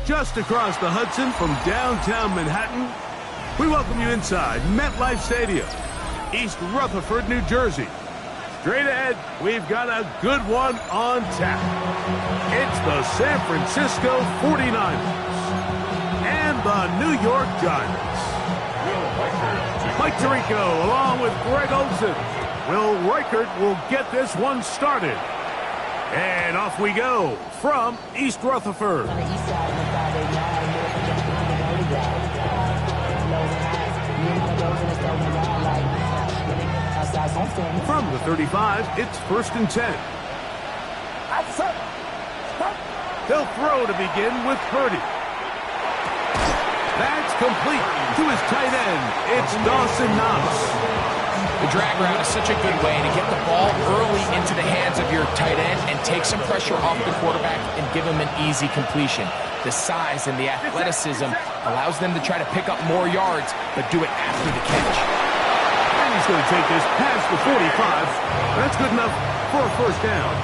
Just across the Hudson from downtown Manhattan, we welcome you inside MetLife Stadium, East Rutherford, New Jersey. Straight ahead, we've got a good one on tap. It's the San Francisco 49ers and the New York Giants. Mike Tirico along with Greg Olson. Will Reichert will get this one started. And off we go from East Rutherford. From the 35, it's 1st and 10. They'll throw to begin with Purdy. That's complete to his tight end. It's Dawson Knox. The drag route is such a good way to get the ball early into the hands of your tight end and take some pressure off the quarterback and give him an easy completion. The size and the athleticism allows them to try to pick up more yards, but do it after the catch. And he's going to take this past the 45. That's good enough for a 1st down.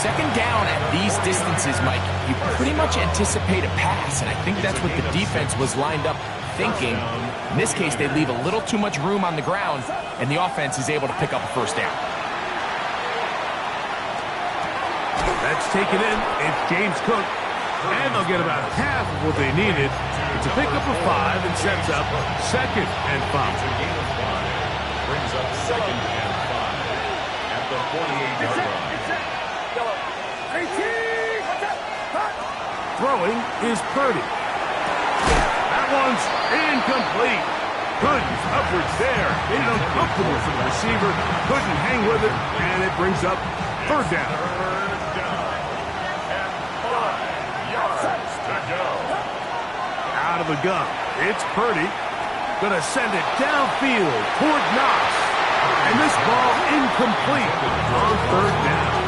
2nd down at these distances, Mike, you pretty much anticipate a pass, and I think that's what the defense was lined up thinking. In this case, they leave a little too much room on the ground, and the offense is able to pick up a 1st down. That's taken in. It's James Cook. And they'll get about half of what they needed. It's a pickup of 5 and sets up 2nd and 5. Brings up 2nd and 5 at the 48-yard line. Throwing is Purdy. That one's incomplete. Gooden's upwards there. Made it uncomfortable for the receiver. Couldn't hang with it, and it brings up 3rd down. Out of the gun. It's Purdy. Gonna send it downfield toward Knox. And this ball incomplete on 3rd down.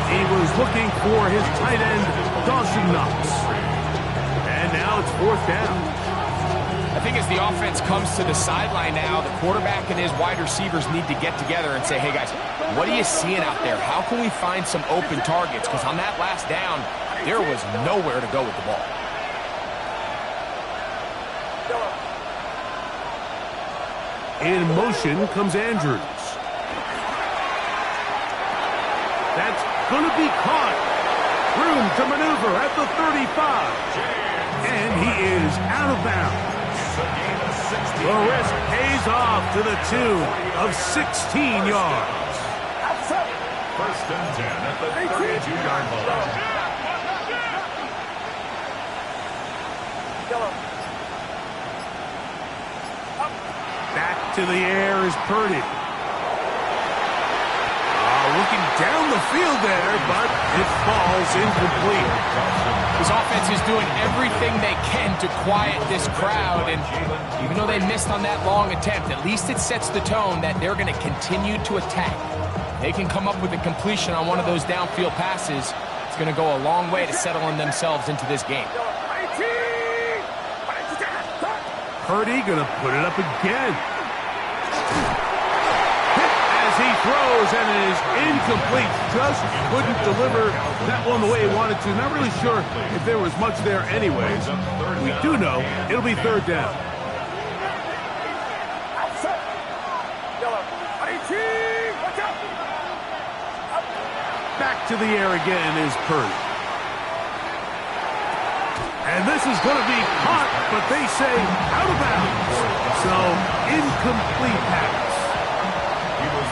He was looking for his tight end, Dawson Knox. And now it's 4th down. I think as the offense comes to the sideline now, the quarterback and his wide receivers need to get together and say, hey guys, what are you seeing out there? How can we find some open targets? Because on that last down, there was nowhere to go with the ball. In motion comes Andrews. That's going to be caught. Room to maneuver at the 35. And he is out of bounds. The risk pays off to the tune of 16 yards. 1st and 10 at the 32-yard line. Back to the air is Purdy. Looking down the field there, but it falls incomplete. His offense is doing everything they can to quiet this crowd, and even though they missed on that long attempt, at least it sets the tone that they're going to continue to attack. They can come up with a completion on one of those downfield passes. It's going to go a long way to settling themselves into this game. Purdy going to put it up again. He throws and it is incomplete. Just couldn't deliver that one the way he wanted to. Not really sure if there was much there anyways. We do know it'll be 3rd down. Back to the air again is Purdy. And this is going to be caught, but they say out of bounds. So incomplete pass.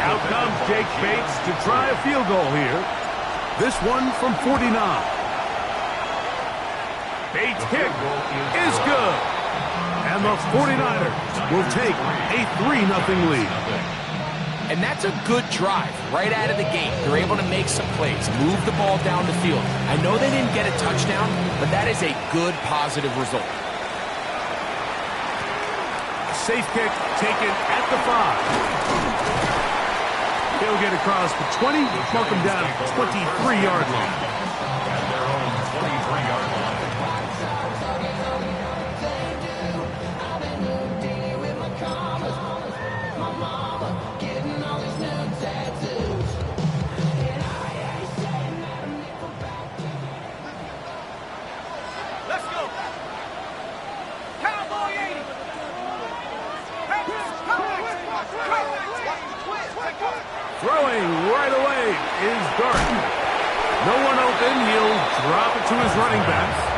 Out comes Jake Bates to try a field goal here. This one from 49. Bates' kick is good. And the 49ers will take a 3-0 lead. And that's a good drive right out of the gate. They're able to make some plays, move the ball down the field. I know they didn't get a touchdown, but that is a good, positive result. Safe kick taken at the 5. He'll get across the 20, mark him down at the 23-yard line. At their own 23-yard line. Throwing right away is Dart. No one open. He'll drop it to his running back.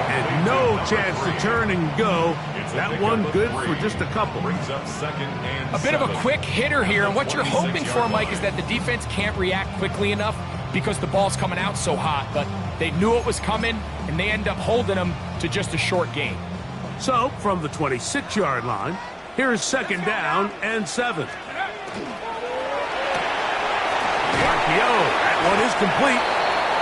And no chance to turn and go. That one good for just a couple. A bit of a quick hitter here. And what you're hoping for, Mike, is that the defense can't react quickly enough because the ball's coming out so hot. But they knew it was coming, and they end up holding them to just a short gain. So, from the 26-yard line, here's 2nd down and 7. RPO, that one is complete.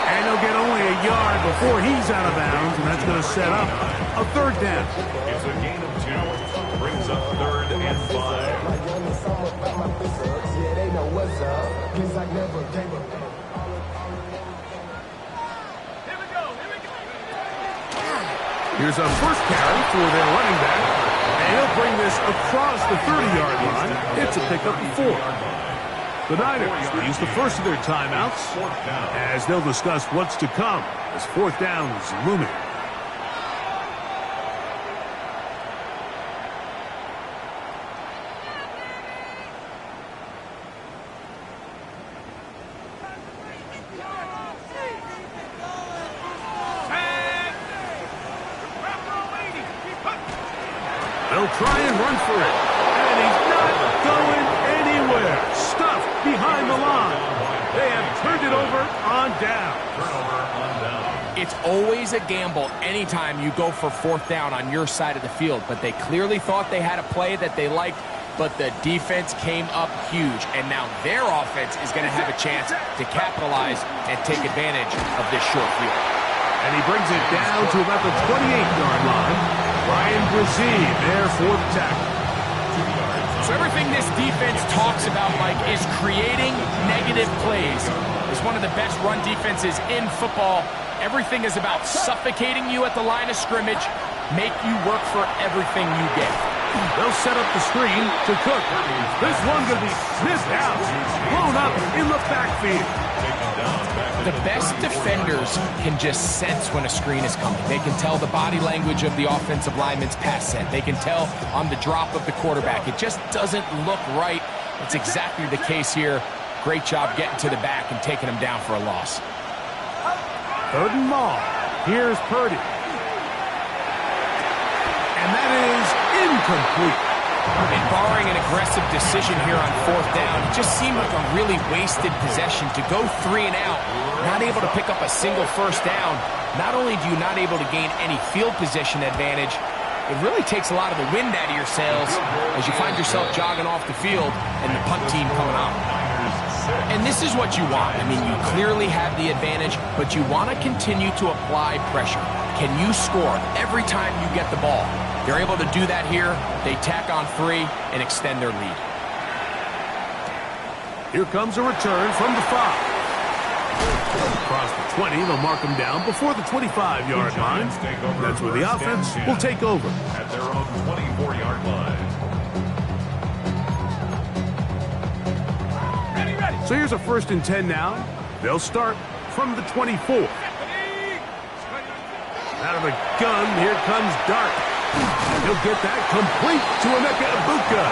And he'll get only a yard before he's out of bounds, and that's going to set up a 3rd down. It's a gain of 2. Brings up 3rd and 5. Here's a first carry for their running back, and he'll bring this across the 30-yard line. It's a pickup of 4. The Niners will use the first of their timeouts as they'll discuss what's to come as 4th down is looming. They'll try and run for it, and he's not going anywhere. Stuffed behind the line. They have turned it over on down. It's always a gamble anytime you go for 4th down on your side of the field, but they clearly thought they had a play that they liked, but the defense came up huge, and now their offense is going to have a chance to capitalize and take advantage of this short field. And he brings it down to about the 28-yard line. Ryan Brzee, their 4th tackle. So everything this defense talks about, Mike, is creating negative plays. It's one of the best run defenses in football. Everything is about suffocating you at the line of scrimmage, make you work for everything you get. They'll set up the screen to Cook. This one going to be sniffed out, blown up in the backfield. The best defenders can just sense when a screen is coming. They can tell the body language of the offensive lineman's pass set. They can tell on the drop of the quarterback. It just doesn't look right. It's exactly the case here. Great job getting to the back and taking him down for a loss. 3rd and long. Here's Purdy. And that is incomplete. And barring an aggressive decision here on 4th down, it just seemed like a really wasted possession to go 3 and out, not able to pick up a single 1st down. Not only do you not able to gain any field position advantage, it really takes a lot of the wind out of your sails as you find yourself jogging off the field and the punt team coming on. And this is what you want. I mean, you clearly have the advantage, but you want to continue to apply pressure. Can you score every time you get the ball? They're able to do that here. They tack on 3 and extend their lead. Here comes a return from the 5. Across the 20, they'll mark him down before the 25-yard line. That's where the offense will take over. At their own 24-yard line. So here's a 1st and 10 now. They'll start from the 24. Out of the gun, here comes Dart. He'll get that complete to Emeka Egbuka.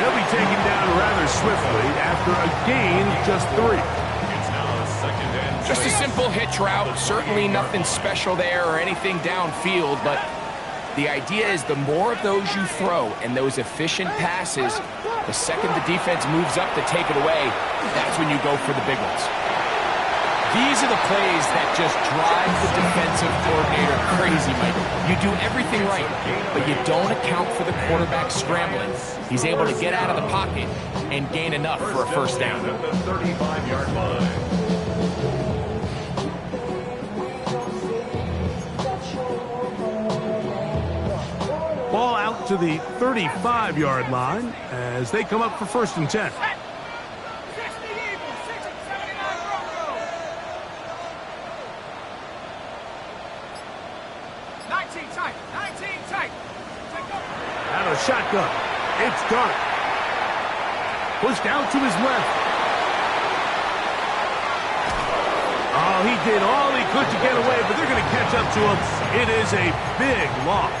He'll be taken down rather swiftly after a gain of just 3. It's now a 2nd and 6. Just a simple hitch route. Certainly nothing special there or anything downfield, but the idea is the more of those you throw and those efficient passes, the second the defense moves up to take it away, that's when you go for the big ones. These are the plays that just drive the defensive coordinator crazy, Mike. You do everything right, but you don't account for the quarterback scrambling. He's able to get out of the pocket and gain enough for a 1st down. At the 35-yard line. Ball out to the 35-yard line as they come up for 1st and 10. Out of shotgun. It's Dart. Pushed out to his left. Oh, he did all he could to get away, but they're going to catch up to him. It is a big loss.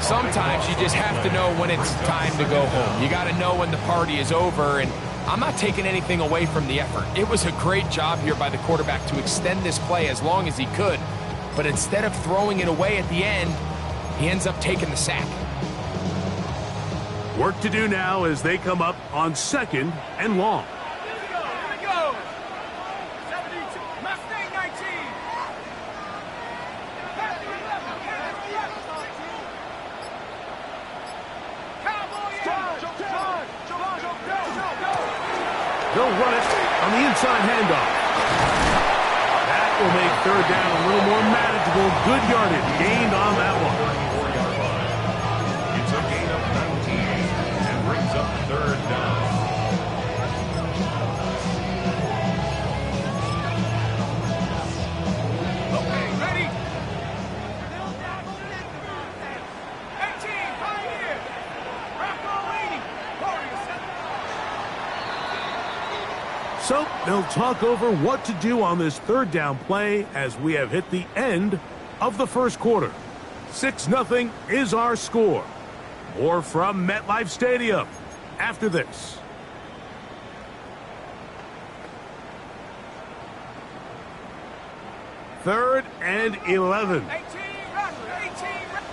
Sometimes you just have to know when it's time to go home. You got to know when the party is over, and I'm not taking anything away from the effort. It was a great job here by the quarterback to extend this play as long as he could, but instead of throwing it away at the end, he ends up taking the sack. Work to do now as they come up on 2nd and long. They'll run it on the inside handoff. That will make 3rd down a little more manageable. Good yardage gained on that one. It's a gain of 19 and brings up 3rd down. Okay, ready? 18, Pioneer. Rocco waiting. Warriors. So they'll talk over what to do on this 3rd down play as we have hit the end of the 1st quarter. 6-0 is our score. More from MetLife Stadium after this. Third and 11. 18, run. 18,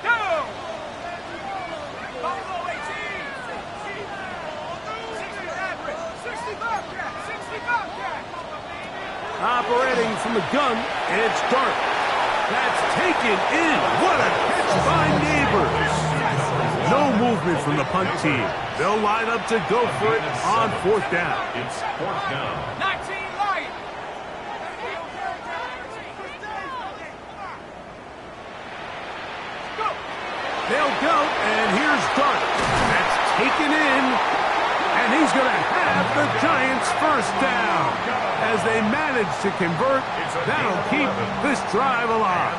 go. Buffalo 18. 60 average. 60 Bobcat. 60 Bobcat. Operating from the gun, it's Dart. That's taken in. What a catch by Neighbors. No movement from the punt team. They'll line up to go for it on 4th down. It's 4th down. 19 Lion. Go. They'll go, and here's Dart. That's taken in, and he's going to have the Giants' 1st down. As they manage to convert, that'll keep this drive alive.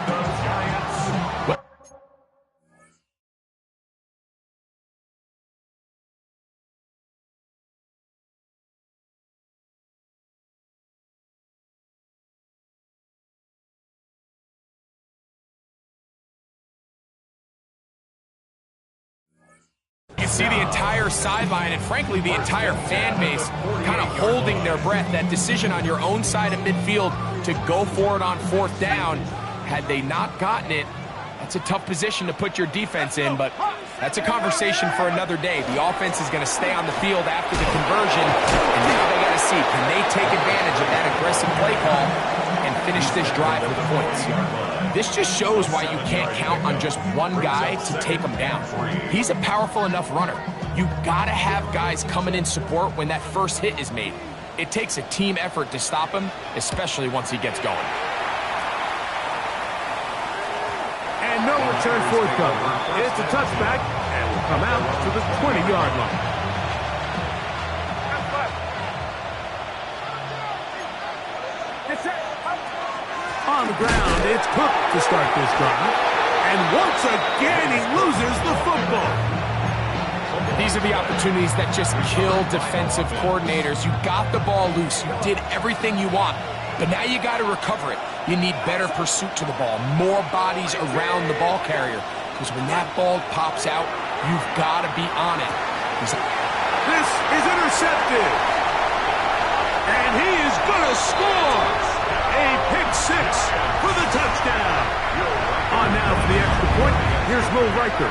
You see the entire sideline and, frankly, the entire fan base kind of holding their breath. That decision on your own side of midfield to go for it on 4th down, had they not gotten it, that's a tough position to put your defense in, but that's a conversation for another day. The offense is going to stay on the field after the conversion, and now they got to see, can they take advantage of that aggressive play call and finish this drive with points? This just shows why you can't count on just one guy to take him down. He's a powerful enough runner. You gotta have guys coming in support when that first hit is made. It takes a team effort to stop him, especially once he gets going. And no return forthcoming. It's a touchback, and will come out to the 20-yard line. On the ground, it's Cook to start this drive. And once again, he loses the football. These are the opportunities that just kill defensive coordinators. You got the ball loose. You did everything you want. But now you got to recover it. You need better pursuit to the ball, more bodies around the ball carrier. Because when that ball pops out, you've got to be on it. This is intercepted. And he is going to score. A pick 6 for the touchdown. On now for the extra point. Here's Will Riker.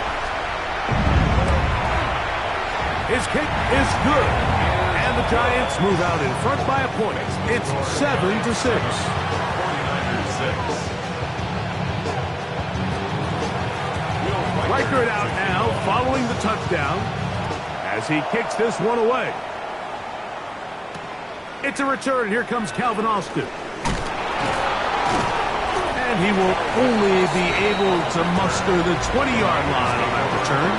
His kick is good. And the Giants move out in front by a point. It's 7-6. Riker it out now following the touchdown as he kicks this one away. It's a return. Here comes Calvin Austin. And he will only be able to muster the 20-yard line on that return.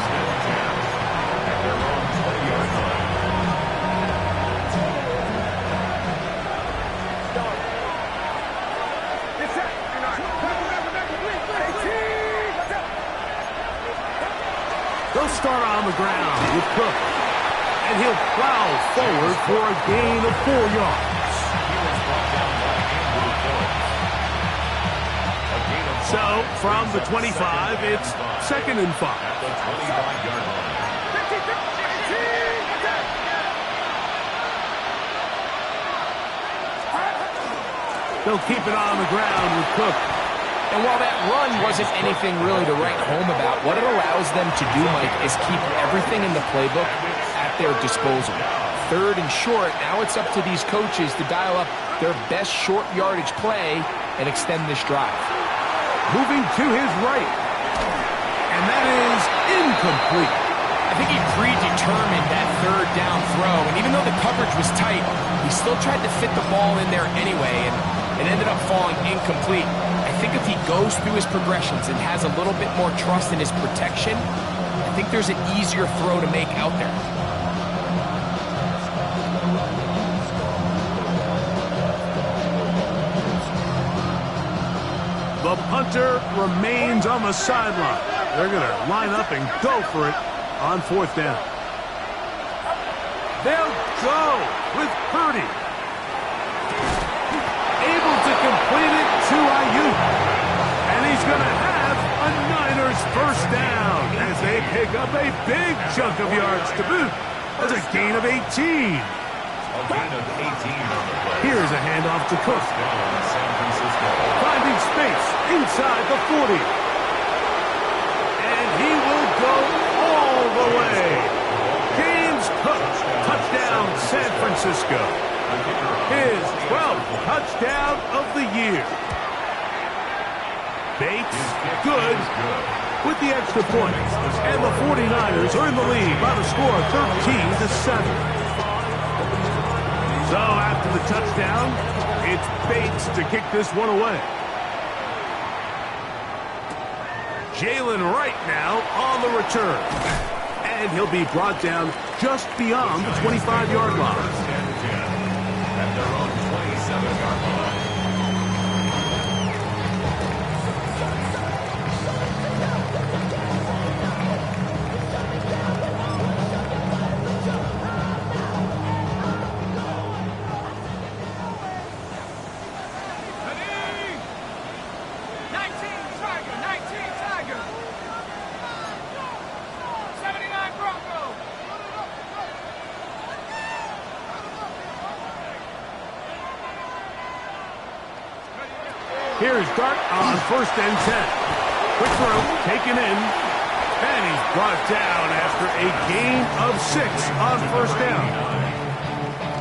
They'll start on the ground with Cook. And he'll plow forward for a gain of 4 yards. So, From the 25, it's 2nd and 5. At the 25-yard line. They'll keep it on the ground with Cook. And while that run wasn't anything really to write home about, what it allows them to do, Mike, is keep everything in the playbook at their disposal. 3rd and short, now it's up to these coaches to dial up their best short yardage play and extend this drive. Moving to his right. And that is incomplete. I think he predetermined that 3rd down throw, and even though the coverage was tight, he still tried to fit the ball in there anyway, and it ended up falling incomplete. I think if he goes through his progressions and has a little bit more trust in his protection, I think there's an easier throw to make out there. The punter remains on the sideline. They're going to line up and go for it on 4th down. They'll go with Purdy. Able to complete it to Ayuk. And he's going to have a Niners 1st down as they pick up a big chunk of yards to boot. That's a gain of 18. A gain of 18 on the play. Here's a handoff to Cook. Down San Francisco. Finding space inside the 40. And he will go all the way. James Cook, touchdown San Francisco. His 12th touchdown of the year. Bates, good with the extra point. And the 49ers are in the lead by the score of 13-7. So after the touchdown, it's Bates to kick this one away. Jalen Wright now on the return. And he'll be brought down just beyond the 25-yard line. At their own 27-yard line. Here's Dart on 1st and 10. Quick throw, taken in, and he's brought down after a gain of 6 on 1st down.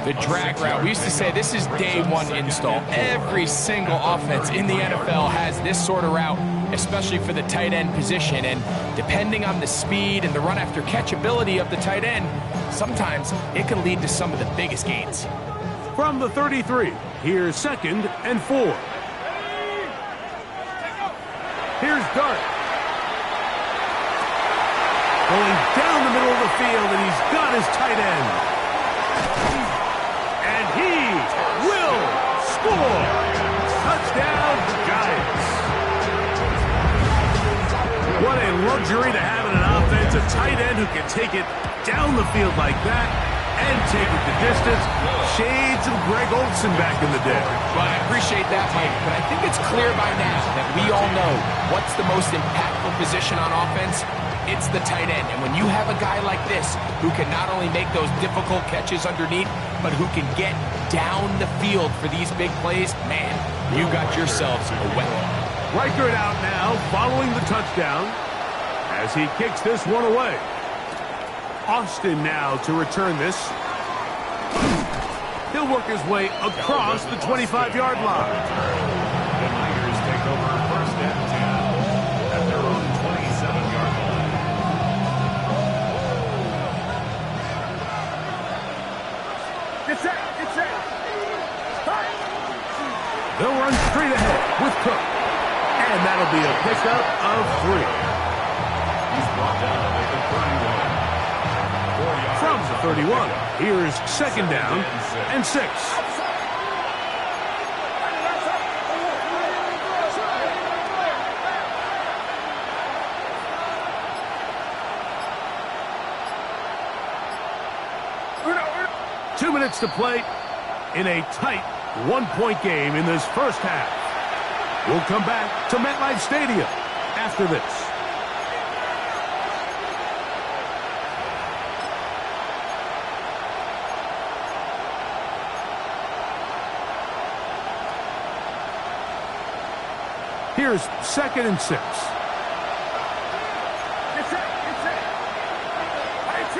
The drag route, we used to say this is day 1 install. Every single offense in the NFL has this sort of route, especially for the tight end position. And depending on the speed and the run after catch ability of the tight end, sometimes it can lead to some of the biggest gains. From the 33, here's 2nd and 4. Here's Dart. Going down the middle of the field, and he's got his tight end. And he will score. Touchdown, Giants. What a luxury to have in an offense, a tight end who can take it down the field like that and take it the distance. Shades of Greg Olsen back in the day. Well, I appreciate that, Mike, but I think it's clear by now that we all know what's the most impactful position on offense. It's the tight end. And when you have a guy like this who can not only make those difficult catches underneath, but who can get down the field for these big plays, man, you got yourselves a weapon. Reichert out now following the touchdown as he kicks this one away. Austin now to return this. He'll work his way across the 25-yard line. The Niners take over 1st and 10 at their own 27-yard line. Get set, get set. They'll run straight ahead with Cook. And that'll be a pickup of 3. He's brought down at the 31. From the 31, here's 2nd down and 6. Two minutes to play in a tight one-point game in this first half. We'll come back to MetLife Stadium after this. Here's 2nd and 6.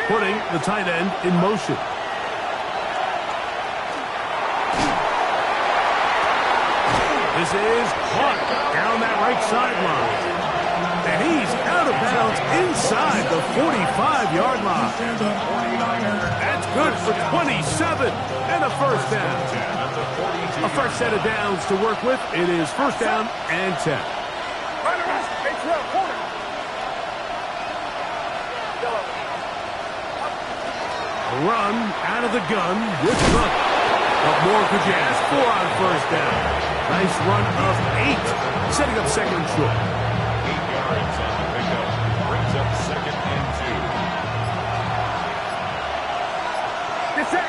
Putting the tight end in motion. This is caught down that right sideline. And he's out of bounds inside the 45-yard line. That's good for 27 and a first down. A fresh set of downs to work with. It is 1st down and 10. A run out of the gun with Cook. What more could you ask for on 1st down? Nice run of 8, setting up 2nd and short. 8 yards on the pickup. Brings up 2nd and 2. Get set.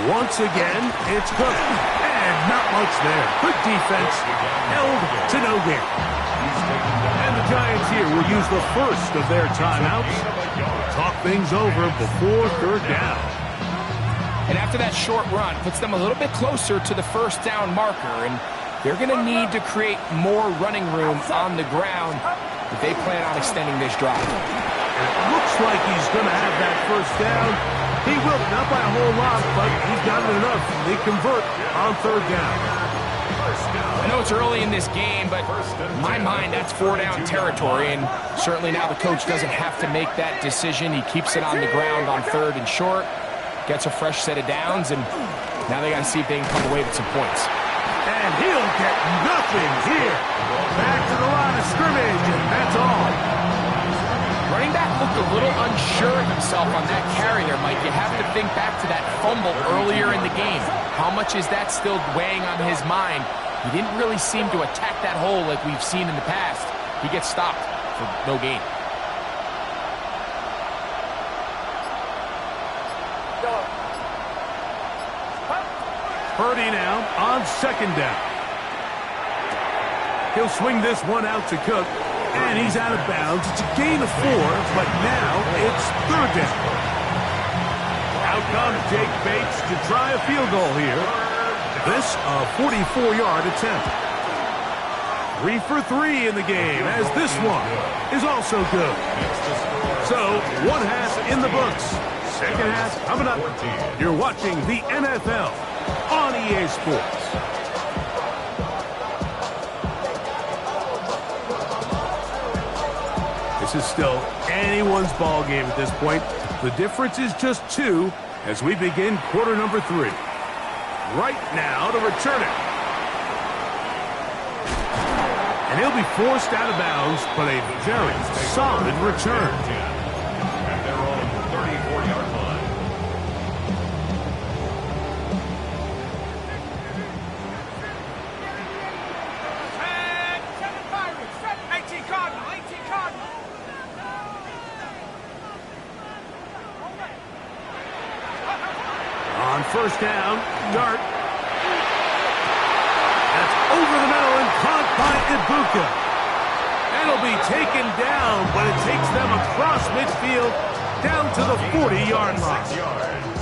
Once again, it's Cook. And not much there. Good defense. Held to no gain. And the Giants here will use the first of their timeouts. Talk things over before 3rd down. And after that short run, puts them a little bit closer to the 1st down marker. And they're going to need to create more running room on the ground if they plan on extending this drive. And it looks like he's going to have that 1st down. He will, not by a whole lot, but he's got it enough. They convert on 3rd down. I know it's early in this game, but in my mind, that's 4-down territory. And certainly now the coach doesn't have to make that decision. He keeps it on the ground on 3rd and short. Gets a fresh set of downs, and now they got to see if they can come away with some points. And he'll get nothing here. Back to the line of scrimmage, and that's all. Running back looked a little unsure of himself on that carry there, Mike. You have to think back to that fumble earlier in the game. How much is that still weighing on his mind? He didn't really seem to attack that hole like we've seen in the past. He gets stopped for no gain. Purdy now on 2nd down. He'll swing this one out to Cook, and he's out of bounds. It's a gain of 4, but now it's 3rd down. Out comes Jake Bates to try a field goal here. This a 44-yard attempt. 3 for 3 in the game, as this one is also good. So, 1 half in the books. 2nd half coming up. You're watching the NFL on EA Sports. This is still anyone's ball game at this point. The difference is just 2 as we begin quarter number 3. Right now to return it. And he'll be forced out of bounds, but a very solid return. At their own 34-yard line. And 7 Pirates. 18 Cardinal. 18 Cardinal. On 1st down, Dart. That's over the middle and caught by Ibuka. It'll be taken down, but it takes them across midfield down to the 40-yard line. 6 yards.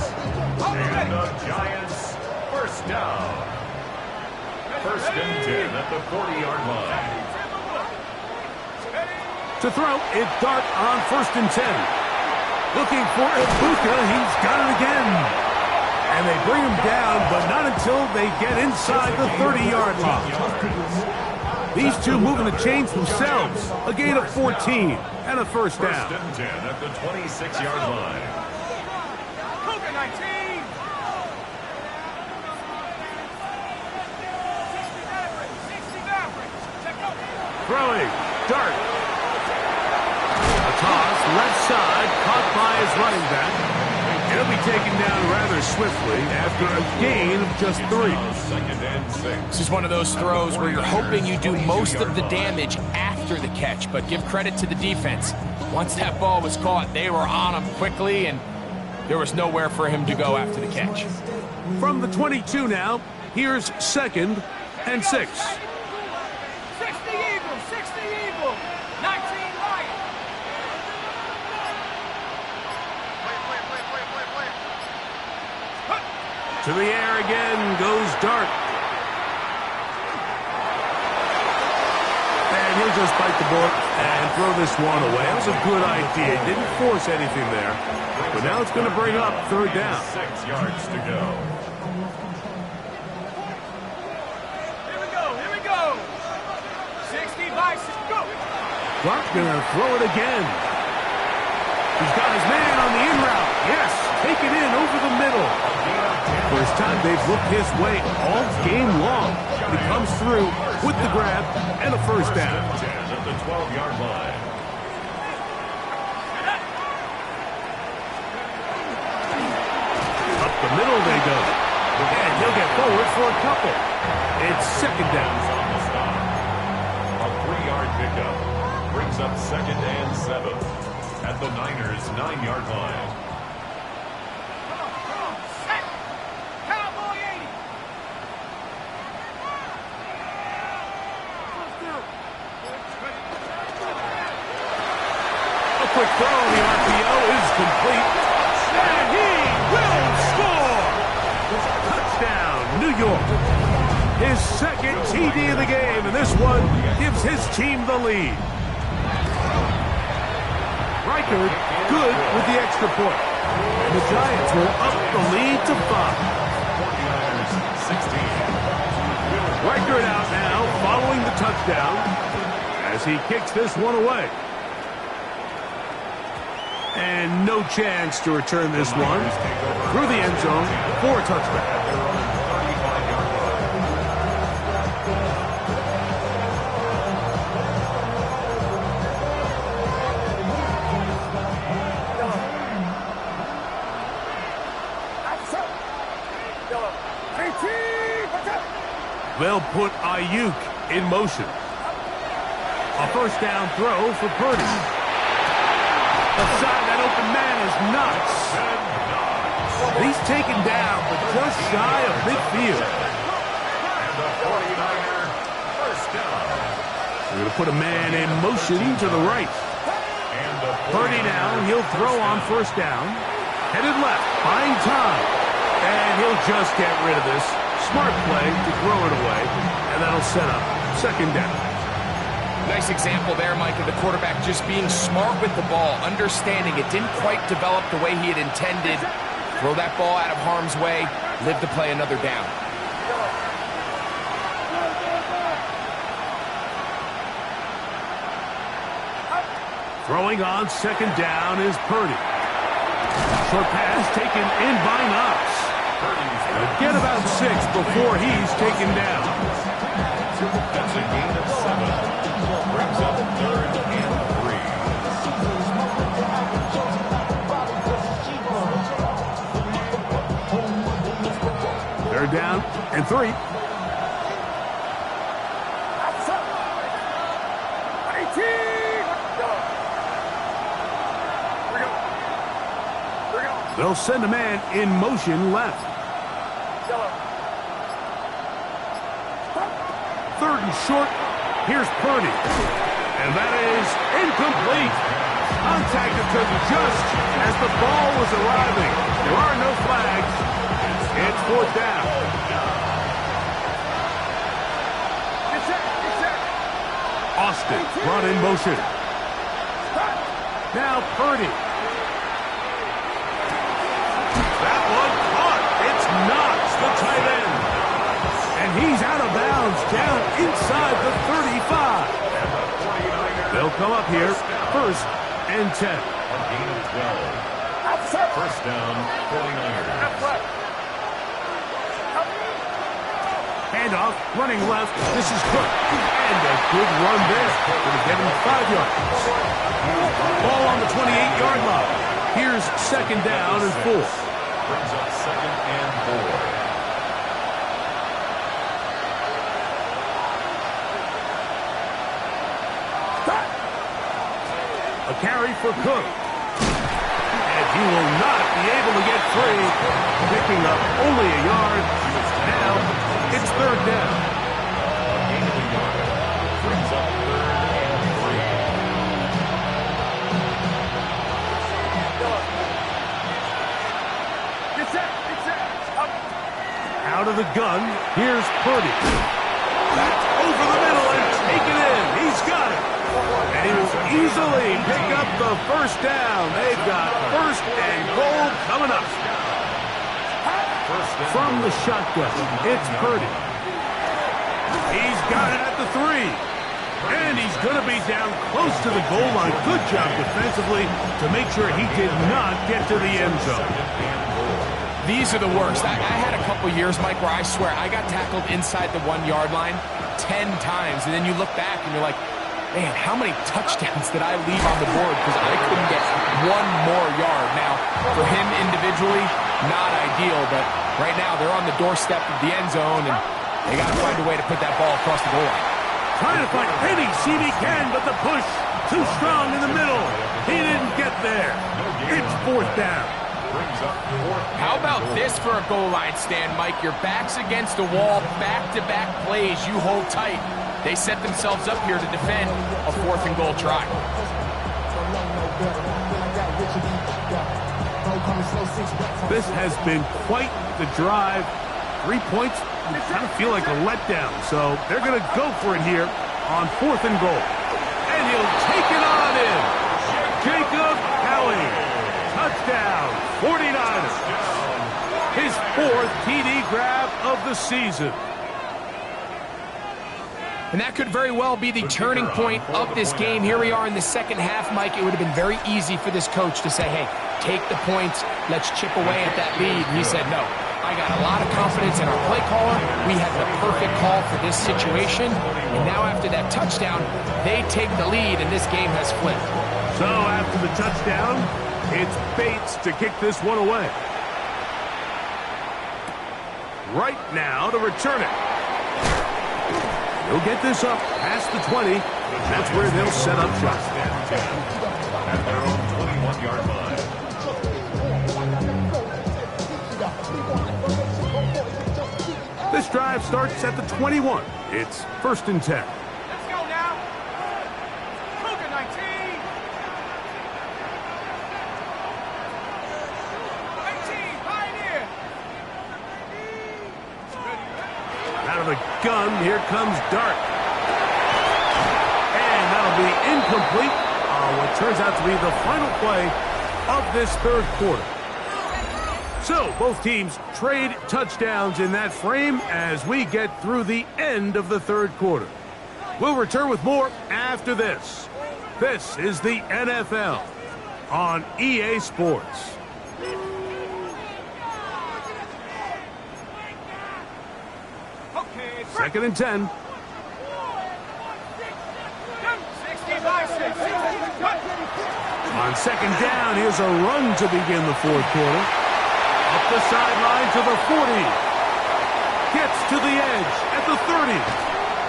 And the Giants, 1st down. 1st and 10 at the 40-yard line. To throw, it's Dart on 1st and 10. Looking for Ibuka, he's got it again. And they bring him down, but not until they get inside the 30-yard line. These two moving the chains themselves. A gain of 14 and a 1st down. 1st and 10 at the 26-yard line. Cougar 19. 60 average. Check out. Throwing, Dart. A toss, left side, caught by his running back. It'll be taken down rather swiftly after a gain of just 3. 2nd and 6. This is one of those throws where you're hoping you do most of the damage after the catch, but give credit to the defense. Once that ball was caught, they were on him quickly, and there was nowhere for him to go after the catch. From the 22 now, here's 2nd and 6. To the air again goes Dart. And he'll just bite the bullet and throw this one away. That was a good idea. Didn't force anything there. But now it's going to bring up third down. 6 yards to go. Here we go. 60 by 6, go. Clark's going to throw it again. He's got his man on the in route. Yes, take it in over the middle. First time they've looked his way all game long. He comes through with the grab and a first down. 10 at the 12-yard line. Up the middle they go. And he'll get forward for a couple. It's second down. On the stop. A 3-yard pickup. Brings up 2nd and 7 at the Niners' 9-yard line. Come on, set. Cowboy 80. A quick throw on the RPO is complete. And he will score! Touchdown, New York. His second TD of the game, and this one gives his team the lead. Reichard good with the extra point. And the Giants will up the lead to 5. 49ers 16. Reichard out now following the touchdown as he kicks this one away. And no chance to return this one through the end zone for a touchback. They'll put Ayuk in motion. A first down throw for Purdy. Aside that open man is Knox. He's taken down, but just shy of midfield. And the 49er first down. We're going to put a man in motion to the right. And the Purdy now, he'll throw on first down. Headed left, buying time. And he'll just get rid of this. Smart play to throw it away, and that'll set up second down. Nice example there, Mike, of the quarterback just being smart with the ball, understanding it didn't quite develop the way he had intended. Throw that ball out of harm's way, live to play another down. Throwing on second down is Purdy. Short pass taken in by Knox. He'll get about 6 before he's taken down. That's a gain of 7. Brings up 3rd and 3. Third down and 3. They'll send a man in motion left. Third and short. Here's Purdy. And that is incomplete. Contact occurred just as the ball was arriving. There are no flags. It's fourth down. Austin brought in motion. Now Purdy. That one caught. It's Knox, the tight end. And he's out of bounds down inside the 35. They'll come up here first and 10. A gain of 12. First down, 49ers. Handoff, running left. This is Cook. And a good run there. Going to get him 5 yards. Ball on the 28-yard line. Here's second down and 4. Brings up 2nd and 4. A carry for Cook. And he will not be able to get free. Picking up only a yard. Now it's third down. A gain of a yard. Brings up 3rd and 3. Get set. Up. Out of the gun, here's Purdy. That's over the middle and taken in. He's got it. And he will easily pick up the first down. They've got first and goal coming up. From the shotgun, it's Purdy. He's got it at the 3. And he's going to be down close to the goal line. Good job defensively to make sure he did not get to the end zone. These are the worst. I had a couple years, Mike, where I swear I got tackled inside the 1-yard line 10 times. And then you look back and you're like, man, how many touchdowns did I leave on the board because I couldn't get one more yard? Now, for him individually, not ideal, but right now they're on the doorstep of the end zone, and they got to find a way to put that ball across the goal line. Trying to find any seam he can, but the push too strong in the middle. He didn't get there. It's 4th down. How about this for a goal line stand, Mike? Your back's against the wall, back-to-back plays. You hold tight. They set themselves up here to defend a 4th and goal try. This has been quite the drive. 3 points, you kind of feel like a letdown. So they're going to go for it here on 4th and goal. And he'll take it on in. Jacob Howie. Touchdown, 49ers. His 4th TD grab of the season. And that could very well be the turning point of this game. Here we are in the second half, Mike. It would have been very easy for this coach to say, hey, take the points, let's chip away at that lead. And he said, no, I got a lot of confidence in our play caller. We had the perfect call for this situation. And now after that touchdown, they take the lead, and this game has flipped. So after the touchdown, it's Bates to kick this one away. Right now to return it. He'll get this up past the 20. That's where they'll set up shop. At their own 21-yard line. This drive starts at the 21. It's 1st and 10. Let's go now. Cougar 19. 18, Pioneer. Out of the gun, here comes Dart. And that'll be incomplete on what turns out to be the final play of this 3rd quarter. So, both teams trade touchdowns in that frame as we get through the end of the 3rd quarter. We'll return with more after this. This is the NFL on EA Sports. Okay, 2nd and 10. 65, 60. On 2nd down, here's a run to begin the 4th quarter. Up the sideline to the 40. Gets to the edge at the 30.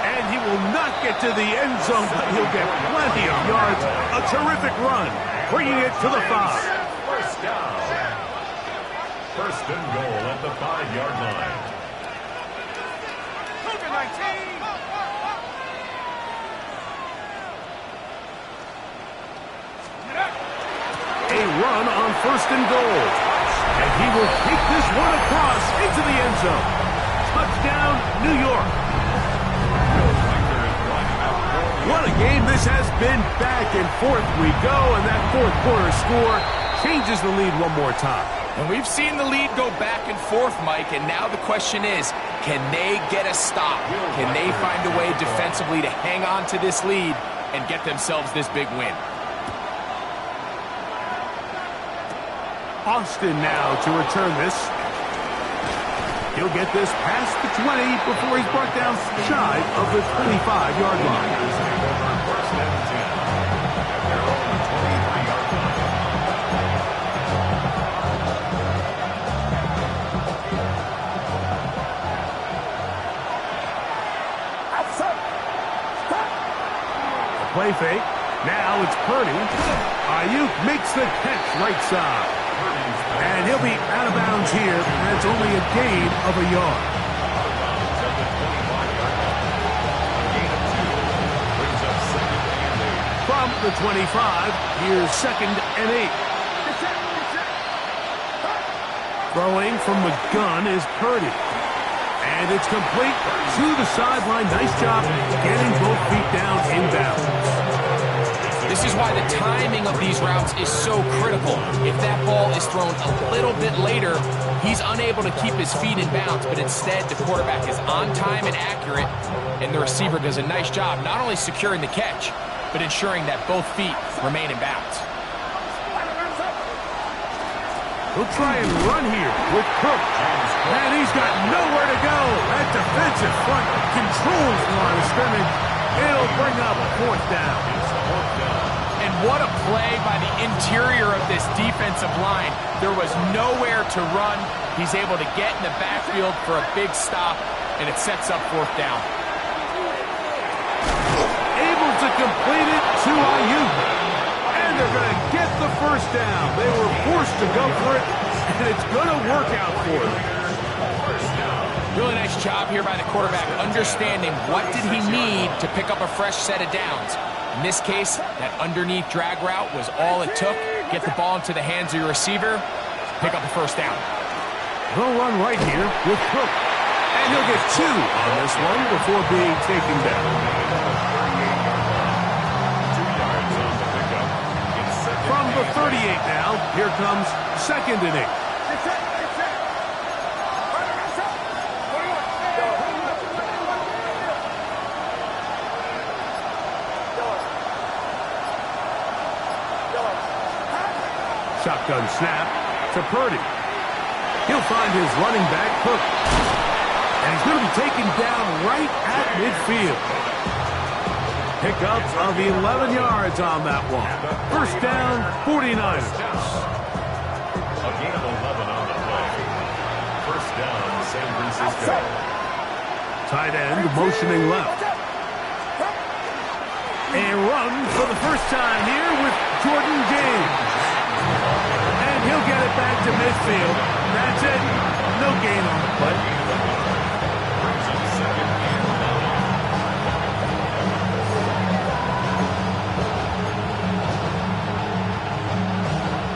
And he will not get to the end zone, but he'll get plenty of yards. A terrific run, bringing it to the 5. First down. 1st and goal at the 5-yard line. Cougar 19. A run on 1st and goal. And he will take this one across into the end zone. Touchdown, New York. What a game this has been. Back and forth we go, and that 4th quarter score changes the lead one more time. And we've seen the lead go back and forth, Mike, and now the question is, can they get a stop? Can they find a way defensively to hang on to this lead and get themselves this big win? Austin now to return this. He'll get this past the 20 before he's brought down shy of the 25-yard line. First and 10. At their own 23-yard line. The play fake. Now it's Purdy. Ayuk makes the catch right side. And he'll be out of bounds here, and it's only a gain of a yard. From the 25, here's 2nd and 8. Throwing from the gun is Purdy. And it's complete to the sideline. Nice job getting both feet down in bounds. This is why the timing of these routes is so critical. If that ball is thrown a little bit later, he's unable to keep his feet in bounds, but instead the quarterback is on time and accurate, and the receiver does a nice job not only securing the catch, but ensuring that both feet remain in bounds. He'll try and run here with Cook. And he's got nowhere to go. That defensive front controls the line of scrimmage. It'll bring up fourth down. And what a play by the interior of this defensive line. There was nowhere to run. He's able to get in the backfield for a big stop, and it sets up fourth down. Able to complete it to Ayuk. And they're going to get the first down. They were forced to go for it, and it's going to work out for them. Really nice job here by the quarterback, understanding what did he need to pick up a fresh set of downs. In this case, that underneath drag route was all it took. Get the ball into the hands of your receiver, pick up the first down. They'll run right here with Cook. And he'll get 2 on this one before being taken down. 2 yards on the pickup. From the 38 now, here comes 2nd and 8. Shotgun snap to Purdy. He'll find his running back, Cook. And he's going to be taken down right at midfield. Pickup of 11 yards on that one. First down, 49ers. A gain of 11 on the play. First down, San Francisco. Tight end motioning left. A run for the first time here with Jordan James. And he'll get it back to midfield. That's it. No gain on the play.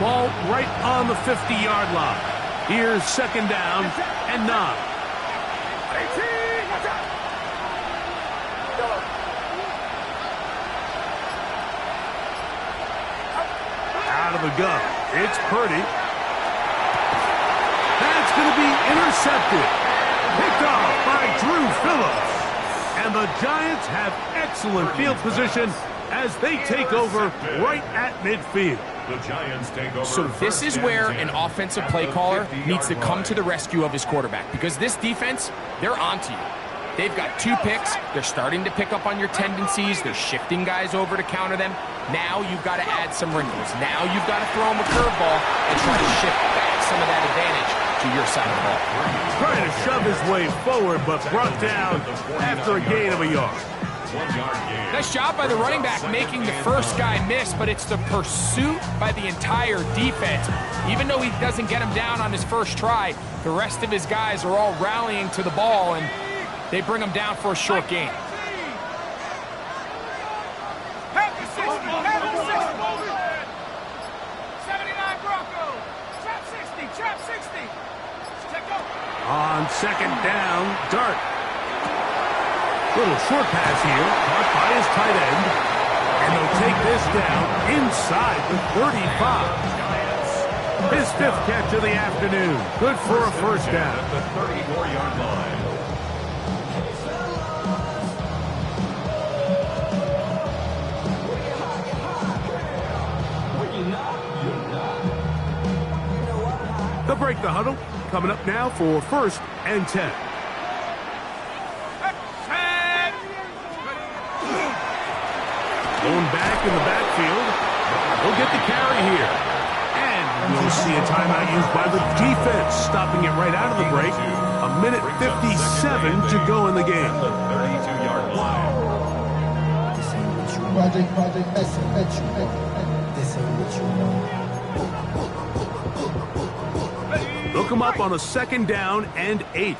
Ball right on the 50-yard line. Here's 2nd down and 9. Out of the gun. It's Purdy. That's going to be intercepted. Picked off by Drew Phillips. And the Giants have excellent field position as they take over right at midfield. The Giants take over. So this is where an offensive play caller needs to come to the rescue of his quarterback, because this defense, they're onto you. They've got 2 picks. They're starting to pick up on your tendencies. They're shifting guys over to counter them. Now you've got to add some wrinkles. Now you've got to throw them a curveball and try to shift back some of that advantage to your side of the ball. Trying to shove his way forward, but brought down after a gain of a yard. 1 yard gain. Nice job by the running back making the first guy miss, but it's the pursuit by the entire defense. Even though he doesn't get him down on his first try, the rest of his guys are all rallying to the ball, and they bring him down for a short gain. On 2nd down, Dart. Little short pass here, caught by his tight end. And they'll take this down inside the 35. His 5th catch of the afternoon. Good for a first down. At the 34-yard line. They'll break the huddle. Coming up now for 1st and 10. Going back in the backfield. He'll get the carry here. And we'll see a timeout used by the defense, stopping it right out of the break. A minute 57 to go in the game. The 32-yard line. They'll come up on a 2nd down and 8.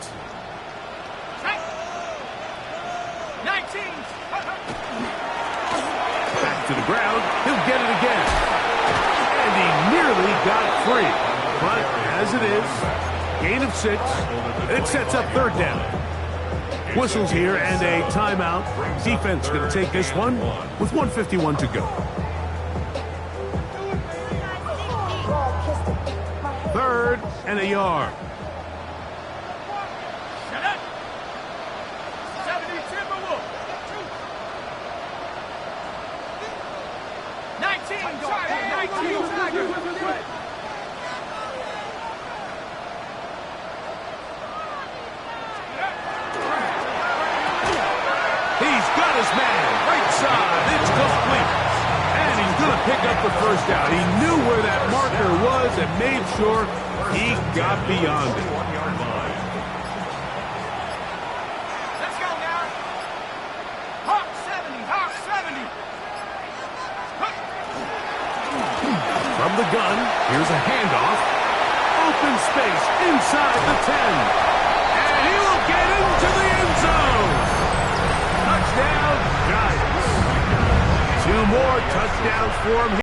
19. Back to the ground. He'll get it again. And he nearly got free. But as it is, gain of 6. It sets up 3rd down. Whistles here and a timeout. Defense going to take this one with 1:51 to go. Third and a yard. Shut up. 70 Timberwolves. 19 Tigers. He's got his man. Right side. It's complete. And he's going to pick up the first down. He knew where that marker was and made sure he got beyond it. Let's go now. Hawk 70. Hawk 70. From the gun, here's a handoff. Open space inside the 10. And he will get into the end zone. Touchdown, Giants. 2 more touchdowns for him.